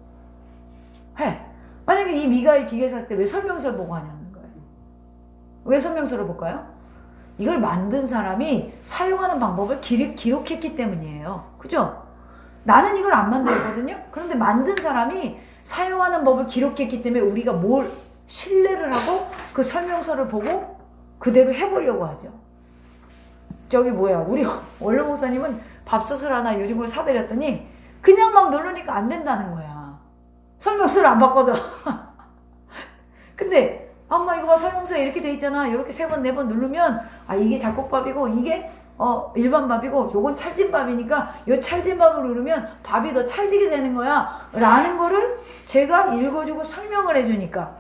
해? 만약에 이 미가엘 기계 샀을 때 왜 설명서를 보고 하냐는 거예요. 왜 설명서를 볼까요? 이걸 만든 사람이 사용하는 방법을 기록했기 때문이에요. 그죠? 나는 이걸 안 만들거든요. 그런데 만든 사람이 사용하는 법을 기록했기 때문에 우리가 뭘 신뢰를 하고 그 설명서를 보고 그대로 해보려고 하죠. 저기 뭐야, 우리 원로 목사님은 밥솥을 하나 요즘 걸 사드렸더니 그냥 막 누르니까 안 된다는 거야. 설명서를 안 봤거든. 근데 엄마 이거 봐, 설명서에 이렇게 돼 있잖아. 이렇게 3번 4번 누르면 이게 잡곡밥이고 이게 일반 밥이고 요건 찰진 밥이니까 요 찰진 밥을 누르면 밥이 더 찰지게 되는 거야 라는 거를 제가 읽어주고 설명을 해주니까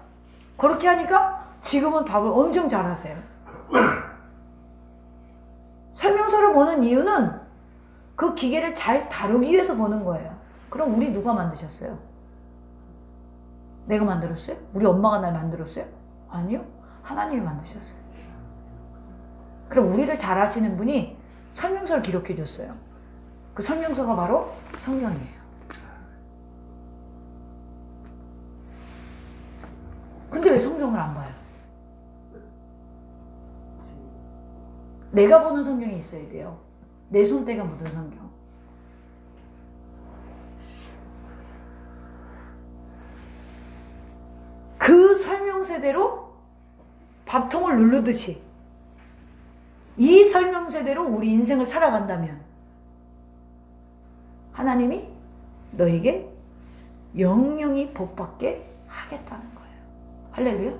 그렇게 하니까 지금은 밥을 엄청 잘하세요. 설명서를 보는 이유는 그 기계를 잘 다루기 위해서 보는 거예요. 그럼 우리 누가 만드셨어요? 내가 만들었어요? 우리 엄마가 날 만들었어요? 아니요. 하나님이 만드셨어요. 그럼 우리를 잘 아시는 분이 설명서를 기록해 줬어요. 그 설명서가 바로 성경이에요. 근데 왜 성경을 안 봐요? 내가 보는 성경이 있어야 돼요. 내 손때가 묻은 성경. 그 설명서대로 밥통을 누르듯이 이 설명서대로 우리 인생을 살아간다면 하나님이 너에게 영영이 복받게 하겠다는 거예요. 할렐루야.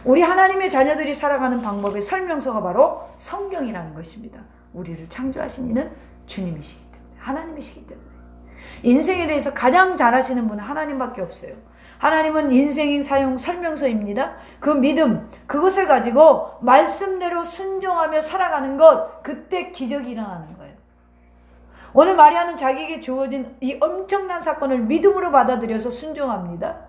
우리 하나님의 자녀들이 살아가는 방법의 설명서가 바로 성경이라는 것입니다. 우리를 창조하신 이는 주님이시기 때문에, 하나님이시기 때문에. 인생에 대해서 가장 잘 아시는 분은 하나님밖에 없어요. 하나님은 인생인 사용 설명서입니다. 그 믿음, 그것을 가지고 말씀대로 순종하며 살아가는 것, 그때 기적이 일어나는 거예요. 오늘 마리아는 자기에게 주어진 이 엄청난 사건을 믿음으로 받아들여서 순종합니다.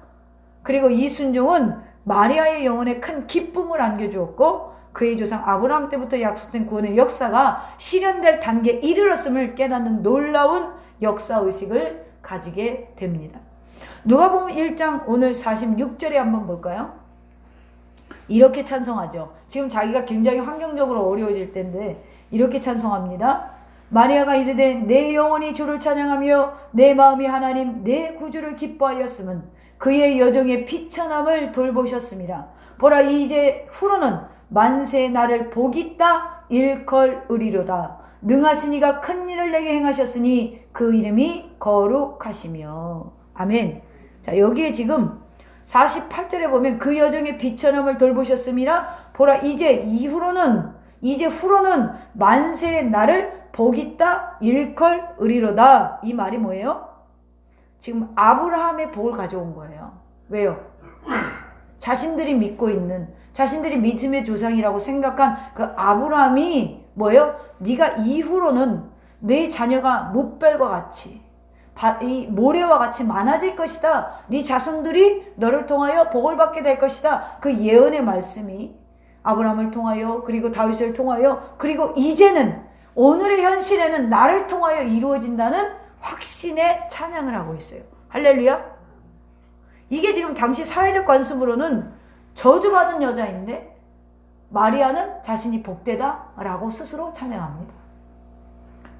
그리고 이 순종은 마리아의 영혼에 큰 기쁨을 안겨주었고 그의 조상 아브라함 때부터 약속된 구원의 역사가 실현될 단계에 이르렀음을 깨닫는 놀라운 역사의식을 가지게 됩니다. 누가복음 1장 오늘 46절에 한번 볼까요? 이렇게 찬송하죠. 지금 자기가 굉장히 환경적으로 어려워질 때인데 이렇게 찬송합니다. 마리아가 이르되 내 영혼이 주를 찬양하며 내 마음이 하나님 내 구주를 기뻐하였음은 그의 여정의 비천함을 돌보셨습니다. 보라 이제 후로는 만세 나를 복있다 일컬으리로다. 능하신 이가 큰 일을 내게 행하셨으니 그 이름이 거룩하시며. 아멘. 자, 여기에 지금 48절에 보면 그 여정의 비천함을 돌보셨습니다. 보라 이제 후로는 만세 나를 복있다 일컬으리로다. 이 말이 뭐예요? 지금 아브라함의 복을 가져온 거예요. 왜요? 자신들이 믿고 있는, 자신들이 믿음의 조상이라고 생각한 그 아브라함이 뭐예요? 네가 이후로는 내 자녀가 뭇별과 같이 이 모래와 같이 많아질 것이다. 네 자손들이 너를 통하여 복을 받게 될 것이다. 그 예언의 말씀이 아브라함을 통하여 그리고 다윗을 통하여 그리고 이제는 오늘의 현실에는 나를 통하여 이루어진다는 확신의 찬양을 하고 있어요. 할렐루야. 이게 지금 당시 사회적 관습으로는 저주받은 여자인데 마리아는 자신이 복되다라고 스스로 찬양합니다.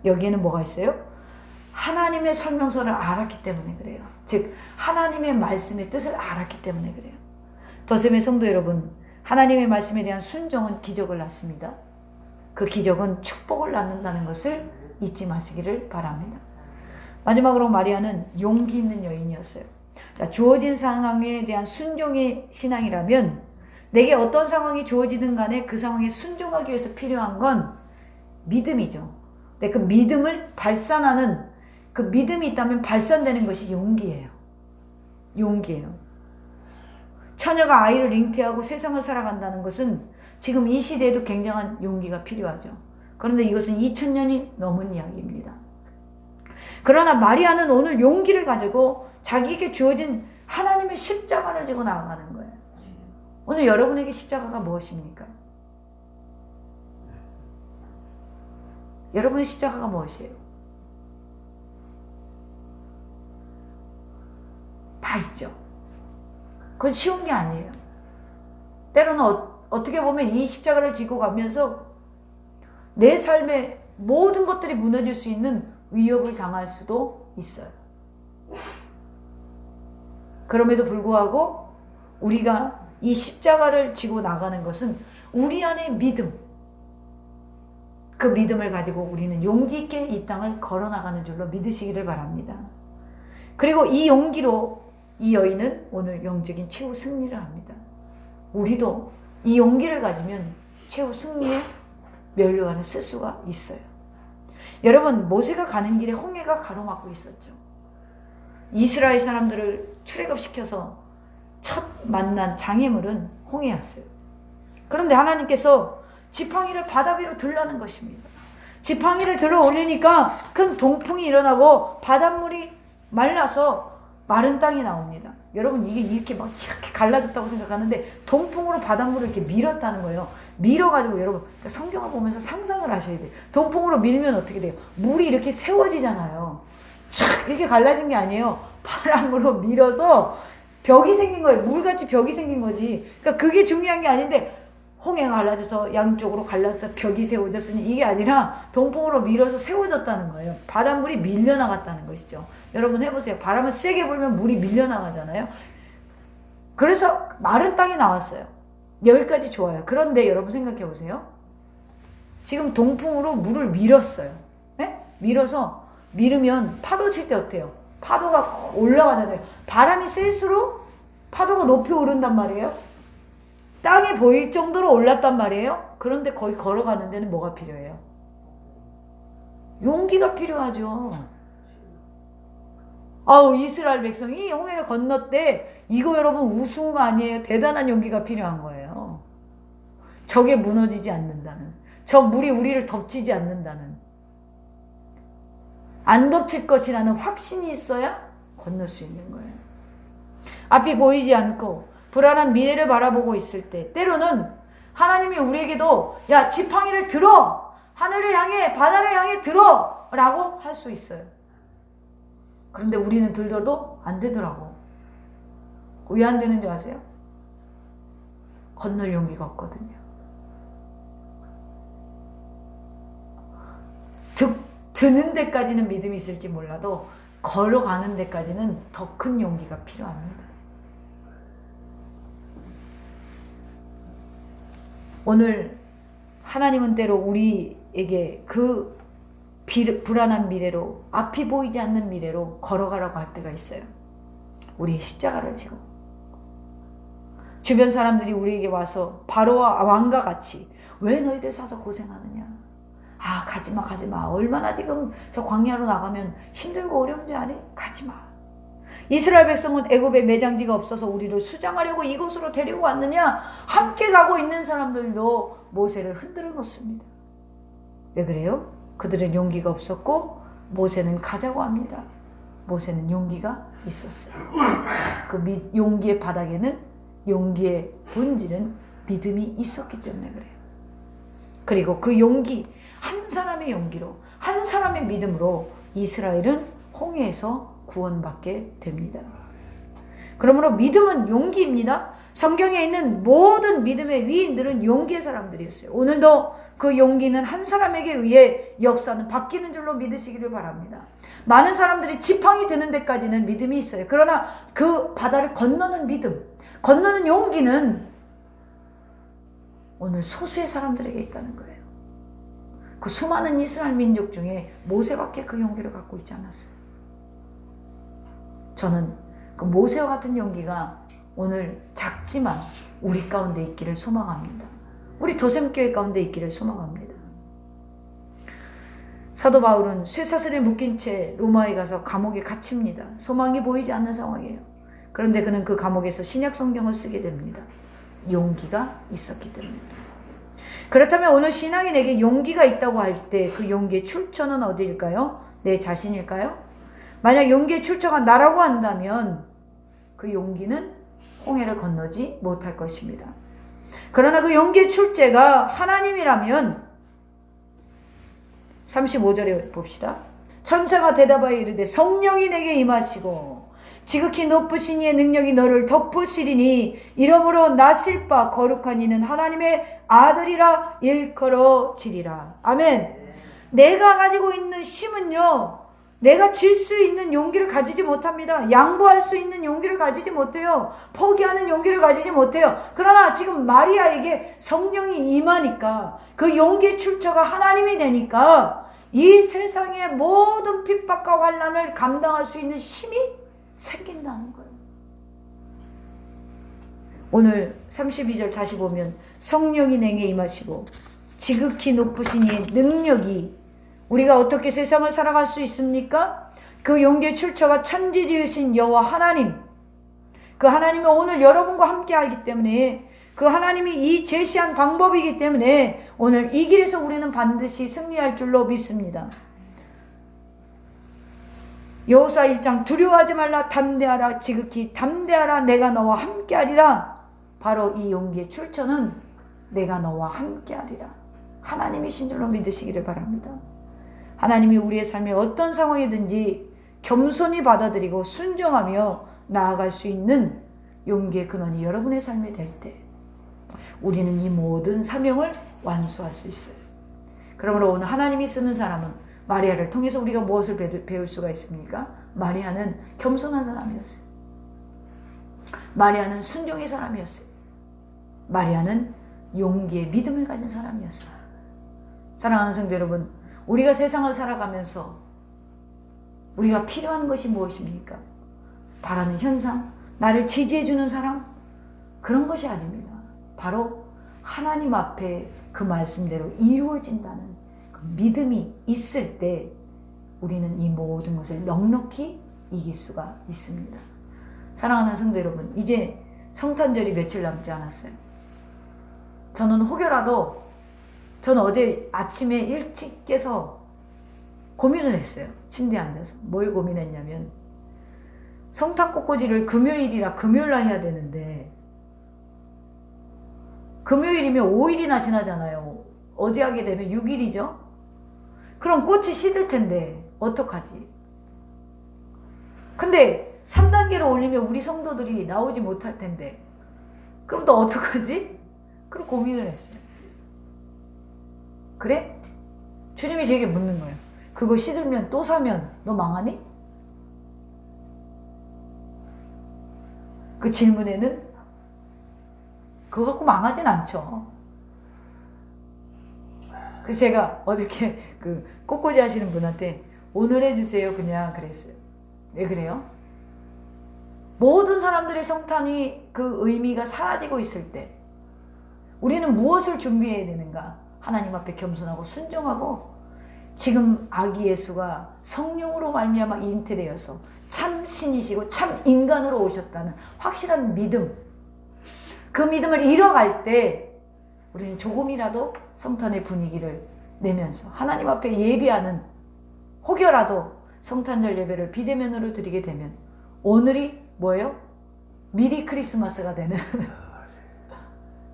여기에는 뭐가 있어요? 하나님의 설명서를 알았기 때문에 그래요. 즉 하나님의 말씀의 뜻을 알았기 때문에 그래요. 더셈의 성도 여러분, 하나님의 말씀에 대한 순종은 기적을 낳습니다. 그 기적은 축복을 낳는다는 것을 잊지 마시기를 바랍니다. 마지막으로 마리아는 용기 있는 여인이었어요. 자, 주어진 상황에 대한 순종의 신앙이라면 내게 어떤 상황이 주어지든 간에 그 상황에 순종하기 위해서 필요한 건 믿음이죠. 근데 그 믿음을 발산하는, 그 믿음이 있다면 발산되는 것이 용기예요. 용기예요. 처녀가 아이를 잉태하고 세상을 살아간다는 것은 지금 이 시대에도 굉장한 용기가 필요하죠. 그런데 이것은 2000년이 넘은 이야기입니다. 그러나 마리아는 오늘 용기를 가지고 자기에게 주어진 하나님의 십자가를 지고 나아가는 거예요. 오늘 여러분에게 십자가가 무엇입니까? 여러분의 십자가가 무엇이에요? 다 있죠. 그건 쉬운 게 아니에요. 때로는 어떻게 보면 이 십자가를 지고 가면서 내 삶의 모든 것들이 무너질 수 있는 위협을 당할 수도 있어요. 그럼에도 불구하고 우리가 이 십자가를 지고 나가는 것은 우리 안의 믿음, 그 믿음을 가지고 우리는 용기 있게 이 땅을 걸어나가는 줄로 믿으시기를 바랍니다. 그리고 이 용기로 이 여인은 오늘 영적인 최후 승리를 합니다. 우리도 이 용기를 가지면 최후 승리의 면류관을 쓸 수가 있어요. 여러분, 모세가 가는 길에 홍해가 가로막고 있었죠. 이스라엘 사람들을 출애굽시켜서 첫 만난 장애물은 홍해였어요. 그런데 하나님께서 지팡이를 바다 위로 들라는 것입니다. 지팡이를 들어 올리니까 큰 동풍이 일어나고 바닷물이 말라서 마른 땅이 나옵니다. 여러분, 이게 이렇게 막 이렇게 갈라졌다고 생각하는데 동풍으로 바닷물을 이렇게 밀었다는 거예요. 밀어가지고 여러분, 그러니까 성경을 보면서 상상을 하셔야 돼요. 동풍으로 밀면 어떻게 돼요? 물이 이렇게 세워지잖아요. 촥 이렇게 갈라진 게 아니에요. 바람으로 밀어서 벽이 생긴 거예요. 물같이 벽이 생긴 거지. 그러니까 그게 중요한 게 아닌데 홍해가 갈라져서 양쪽으로 갈라져서 벽이 세워졌으니 이게 아니라 동풍으로 밀어서 세워졌다는 거예요. 바닷물이 밀려나갔다는 것이죠. 여러분 해보세요. 바람을 세게 불면 물이 밀려나가잖아요. 그래서 마른 땅이 나왔어요. 여기까지 좋아요. 그런데 여러분 생각해 보세요. 지금 동풍으로 물을 밀었어요. 네? 밀으면 파도 칠 때 어때요? 파도가 올라가잖아요. 바람이 셀수록 파도가 높이 오른단 말이에요. 땅에 보일 정도로 올랐단 말이에요. 그런데 거기 걸어가는 데는 뭐가 필요해요? 용기가 필요하죠. 아우, 이스라엘 백성이 홍해를 건넜대. 이거 여러분 우스운 거 아니에요. 대단한 용기가 필요한 거예요. 적에 무너지지 않는다는, 저 물이 우리를 덮치지 않는다는, 안 덮칠 것이라는 확신이 있어야 건널 수 있는 거예요. 앞이 보이지 않고 불안한 미래를 바라보고 있을 때 때로는 하나님이 우리에게도 야, 지팡이를 들어, 하늘을 향해, 바다를 향해 들어 라고 할 수 있어요. 그런데 우리는 들더라도 안 되더라고. 왜 안 되는지 아세요? 건널 용기가 없거든요. 드는 데까지는 믿음이 있을지 몰라도 걸어가는 데까지는 더 큰 용기가 필요합니다. 오늘 하나님은 때로 우리에게 그 불안한 미래로, 앞이 보이지 않는 미래로 걸어가라고 할 때가 있어요. 우리의 십자가를 지고 주변 사람들이 우리에게 와서 바로와 왕과 같이 왜 너희들 사서 고생하느냐, 아 가지마, 얼마나 지금 저 광야로 나가면 힘들고 어려운 줄 아니? 가지마. 이스라엘 백성은 애굽에 매장지가 없어서 우리를 수장하려고 이곳으로 데리고 왔느냐? 함께 가고 있는 사람들도 모세를 흔들어 놓습니다. 왜 그래요? 그들은 용기가 없었고 모세는 가자고 합니다. 모세는 용기가 있었어요. 그 용기의 바닥에는, 용기의 본질은 믿음이 있었기 때문에 그래요. 그리고 그 용기, 한 사람의 용기로, 한 사람의 믿음으로 이스라엘은 홍해에서 구원받게 됩니다. 그러므로 믿음은 용기입니다. 성경에 있는 모든 믿음의 위인들은 용기의 사람들이었어요. 오늘도 그 용기는 한 사람에게 의해 역사는 바뀌는 줄로 믿으시기를 바랍니다. 많은 사람들이 지팡이 드는 데까지는 믿음이 있어요. 그러나 그 바다를 건너는 믿음, 건너는 용기는 오늘 소수의 사람들에게 있다는 거예요. 그 수많은 이스라엘 민족 중에 모세밖에 그 용기를 갖고 있지 않았어요. 저는 그 모세와 같은 용기가 오늘 작지만 우리 가운데 있기를 소망합니다. 우리 도샘교회 가운데 있기를 소망합니다. 사도 바울은 쇠사슬에 묶인 채 로마에 가서 감옥에 갇힙니다. 소망이 보이지 않는 상황이에요. 그런데 그는 그 감옥에서 신약 성경을 쓰게 됩니다. 용기가 있었기 때문입니다. 그렇다면 오늘 신앙인에게 용기가 있다고 할 때 그 용기의 출처는 어디일까요? 내 자신일까요? 만약 용기의 출처가 나라고 한다면 그 용기는 홍해를 건너지 못할 것입니다. 그러나 그 용기의 출제가 하나님이라면 35절에 봅시다. 천사가 대답하여 이르되 성령이 내게 임하시고 지극히 높으신 이의 능력이 너를 덮으시리니 이러므로 나실 바 거룩한 이는 하나님의 아들이라 일컬어지리라. 아멘. 내가 가지고 있는 힘은요, 내가 질 수 있는 용기를 가지지 못합니다. 양보할 수 있는 용기를 가지지 못해요. 포기하는 용기를 가지지 못해요. 그러나 지금 마리아에게 성령이 임하니까 그 용기의 출처가 하나님이 되니까 이 세상의 모든 핍박과 환난을 감당할 수 있는 힘이 생긴다는 거예요. 오늘 32절 다시 보면 성령이 내게 임하시고 지극히 높으신 이의 능력이, 우리가 어떻게 세상을 살아갈 수 있습니까? 그 용기의 출처가 천지 지으신 여호와 하나님, 그 하나님은 오늘 여러분과 함께 하기 때문에, 그 하나님이 이 제시한 방법이기 때문에 오늘 이 길에서 우리는 반드시 승리할 줄로 믿습니다. 여호수아 1장 두려워하지 말라 담대하라 지극히 담대하라 내가 너와 함께하리라. 바로 이 용기의 출처는 내가 너와 함께하리라, 하나님이신 줄로 믿으시기를 바랍니다. 하나님이 우리의 삶에 어떤 상황이든지 겸손히 받아들이고 순종하며 나아갈 수 있는 용기의 근원이 여러분의 삶이 될 때 우리는 이 모든 사명을 완수할 수 있어요. 그러므로 오늘 하나님이 쓰는 사람은 마리아를 통해서 우리가 무엇을 배울 수가 있습니까? 마리아는 겸손한 사람이었어요. 마리아는 순종의 사람이었어요. 마리아는 용기의 믿음을 가진 사람이었어요. 사랑하는 성도 여러분, 우리가 세상을 살아가면서 우리가 필요한 것이 무엇입니까? 바라는 현상, 나를 지지해주는 사람, 그런 것이 아닙니다. 바로 하나님 앞에 그 말씀대로 이루어진다는 그 믿음이 있을 때 우리는 이 모든 것을 넉넉히 이길 수가 있습니다. 사랑하는 성도 여러분, 이제 성탄절이 며칠 남지 않았어요. 저는 혹여라도, 저는 어제 아침에 일찍 깨서 고민을 했어요. 침대에 앉아서. 뭘 고민했냐면, 성탄 꽃꽂이를 금요일이라 금요일날 해야 되는데 금요일이면 5일이나 지나잖아요. 어제 하게 되면 6일이죠. 그럼 꽃이 시들 텐데 어떡하지? 근데 3단계로 올리면 우리 성도들이 나오지 못할 텐데 그럼 또 어떡하지? 그런 고민을 했어요. 그래? 주님이 제게 묻는 거예요. 그거 시들면 또 사면 너 망하니? 그 질문에는 그거 갖고 망하진 않죠. 그래서 제가 어저께 그 꽃꽂이 하시는 분한테 오늘 해주세요 그냥 그랬어요. 왜 그래요? 모든 사람들의 성탄이 그 의미가 사라지고 있을 때 우리는 무엇을 준비해야 되는가? 하나님 앞에 겸손하고 순종하고 지금 아기 예수가 성령으로 말미암아 잉태되어서 참 신이시고 참 인간으로 오셨다는 확실한 믿음, 그 믿음을 잃어갈 때 우리는 조금이라도 성탄의 분위기를 내면서 하나님 앞에 예비하는, 혹여라도 성탄절 예배를 비대면으로 드리게 되면 오늘이 뭐예요? 미리 크리스마스가 되는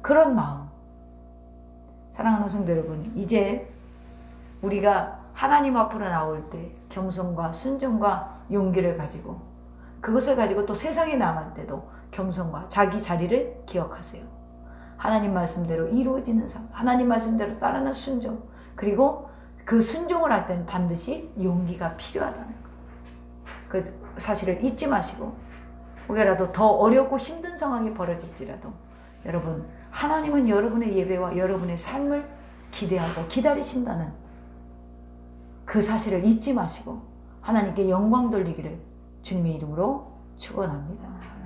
그런 마음. 사랑하는 성도 여러분, 이제 우리가 하나님 앞으로 나올 때 겸손과 순종과 용기를 가지고 그것을 가지고 또 세상에 나갈 때도 겸손과 자기 자리를 기억하세요. 하나님 말씀대로 이루어지는 삶, 하나님 말씀대로 따르는 순종, 그리고 그 순종을 할 때는 반드시 용기가 필요하다는 거. 그 사실을 잊지 마시고 혹여라도 더 어렵고 힘든 상황이 벌어질지라도 여러분, 하나님은 여러분의 예배와 여러분의 삶을 기대하고 기다리신다는 그 사실을 잊지 마시고 하나님께 영광 돌리기를 주님의 이름으로 축원합니다.